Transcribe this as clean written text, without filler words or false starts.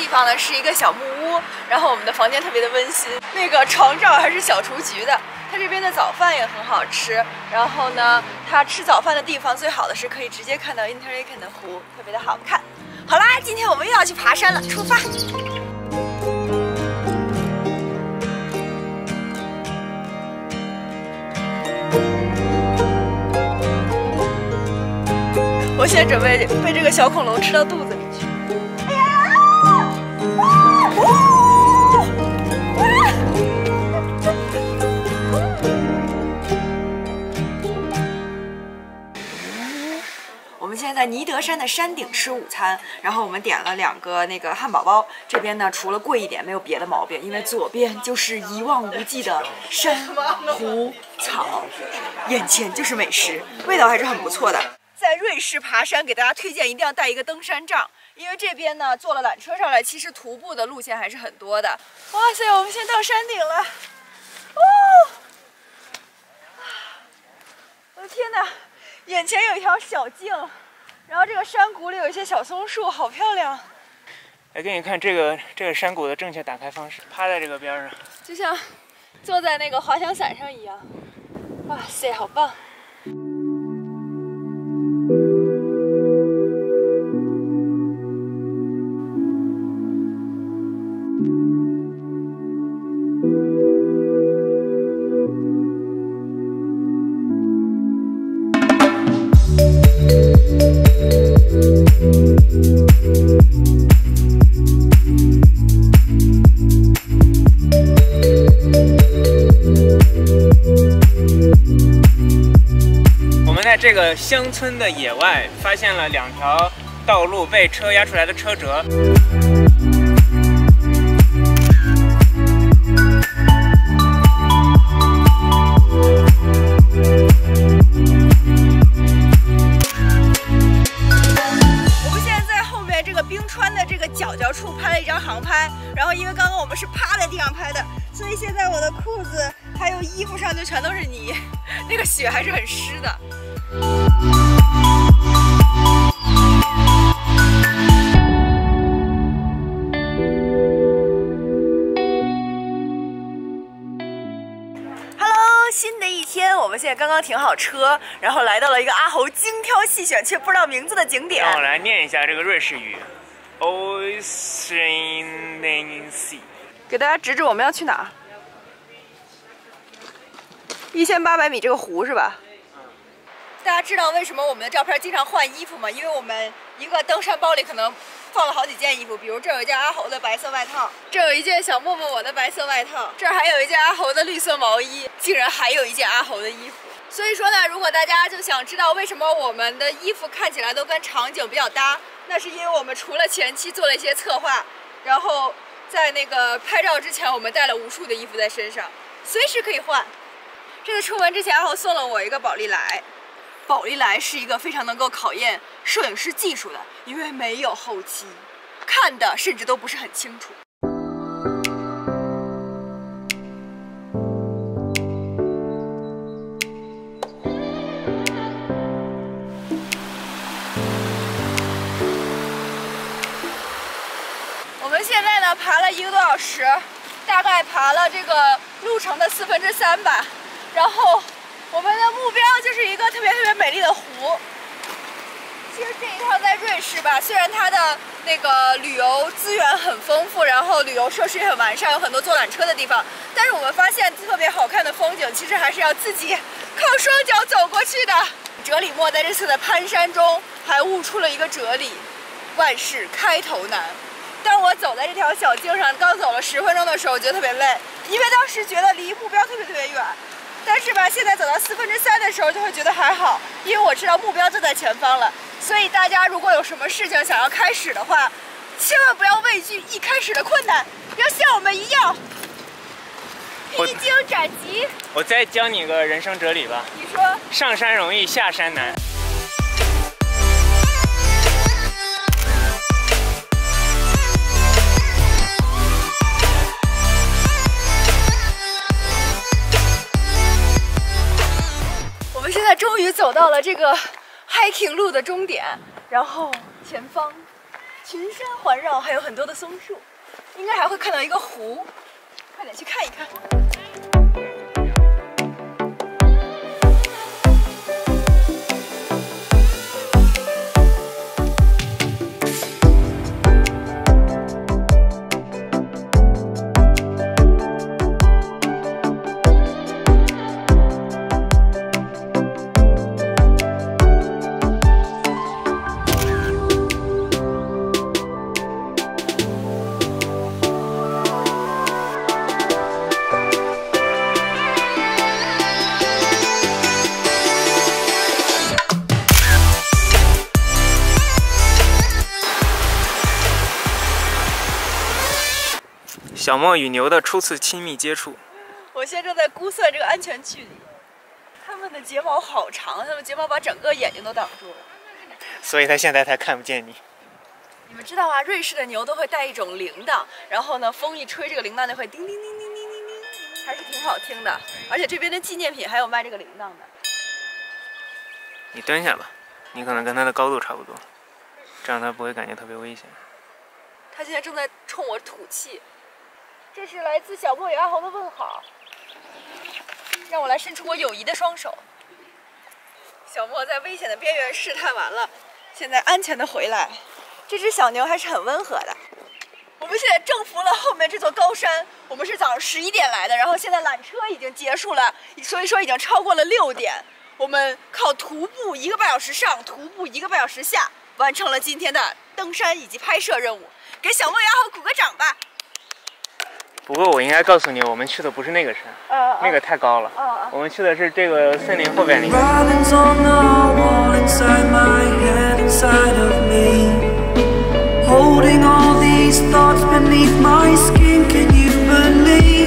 地方呢是一个小木屋，然后我们的房间特别的温馨，那个床罩还是小雏菊的。它这边的早饭也很好吃，然后呢，它吃早饭的地方最好的是可以直接看到 Interlaken 的湖，特别的好看。好啦，今天我们又要去爬山了，出发！我现在准备被这个小恐龙吃到肚子里去。哎呀！我们现在在尼德山的山顶吃午餐，然后我们点了2个那个汉堡包。这边呢，除了贵一点，没有别的毛病，因为左边就是一望无际的山湖草，眼前就是美食，味道还是很不错的。在瑞士爬山，给大家推荐一定要带一个登山杖，因为这边呢坐了缆车上来，其实徒步的路线还是很多的。哇塞，我们先到山顶了，哦！我的天哪，眼前有一条小径，然后这个山谷里有一些小松树，好漂亮。来给你看这个山谷的正确打开方式，趴在这个边上，就像坐在那个滑翔伞上一样。哇塞，好棒！在这个乡村的野外，发现了2条道路被车压出来的车辙。我们现在在后面这个冰川的这个角处拍了一张航拍，然后因为刚刚我们是趴在地上拍的，所以现在我的裤子还有衣服上就全都是泥，那个雪还是很湿的。新的一天，我们现在刚刚停好车，然后来到了一个阿猴精挑细选却不知道名字的景点。让我来念一下这个瑞士语 ，Oceansea。给大家指指我们要去哪儿？1800米这个湖是吧？大家知道为什么我们的照片经常换衣服吗？因为我们一个登山包里可能放了好几件衣服，比如这有一件阿猴的白色外套，这有一件小默默我的白色外套，这儿还有一件阿猴的绿色毛衣，竟然还有一件阿猴的衣服。所以说呢，如果大家就想知道为什么我们的衣服看起来都跟场景比较搭，那是因为我们除了前期做了一些策划，然后在那个拍照之前，我们带了无数的衣服在身上，随时可以换。这次出门之前，阿猴送了我一个宝丽来。宝丽来是一个非常能够考验摄影师技术的，因为没有后期，看的甚至都不是很清楚。我们现在呢爬了1个多小时，大概爬了这个路程的3/4吧，然后我们的目标就是一个特别美丽的湖。其实这一趟在瑞士吧，虽然它的那个旅游资源很丰富，然后旅游设施也很完善，有很多坐缆车的地方，但是我们发现特别好看的风景，其实还是要自己靠双脚走过去的。哲里莫在这次的攀山中还悟出了一个哲理：万事开头难。当我走在这条小径上，刚走了10分钟的时候，我觉得特别累，因为当时觉得离目标特别远。但是吧，现在走到3/4的时候，就会觉得还好，因为我知道目标就在前方了。所以大家如果有什么事情想要开始的话，千万不要畏惧一开始的困难，要像我们一样披荆斩棘。我再教你个人生哲理吧。你说，上山容易下山难。我们现在终于走到了这个 hiking 路的终点，然后前方群山环绕，还有很多的松树，应该还会看到一个湖，快点去看一看。小莫与牛的初次亲密接触。我现在正在估算这个安全距离。它们的睫毛好长，它们睫毛把整个眼睛都挡住了，所以它现在才看不见你。你们知道吗？瑞士的牛都会带一种铃铛，然后呢，风一吹，这个铃铛就会叮叮叮叮叮叮叮，还是挺好听的。而且这边的纪念品还有卖这个铃铛的。你蹲下吧，你可能跟它的高度差不多，这样它不会感觉特别危险。它现在正在冲我吐气。这是来自小莫与阿豪的问好，让我来伸出我友谊的双手。小莫在危险的边缘试探完了，现在安全的回来。这只小牛还是很温和的。我们现在征服了后面这座高山，我们是早上11点来的，然后现在缆车已经结束了，所以说已经超过了6点。我们靠徒步1个半小时上，徒步1个半小时下，完成了今天的登山以及拍摄任务。给小莫与阿豪鼓个掌吧。不过我应该告诉你，我们去的不是那个山，那个太高了。我们去的是这个森林后边那个。Holding all these thoughts beneath my skin, can you believe?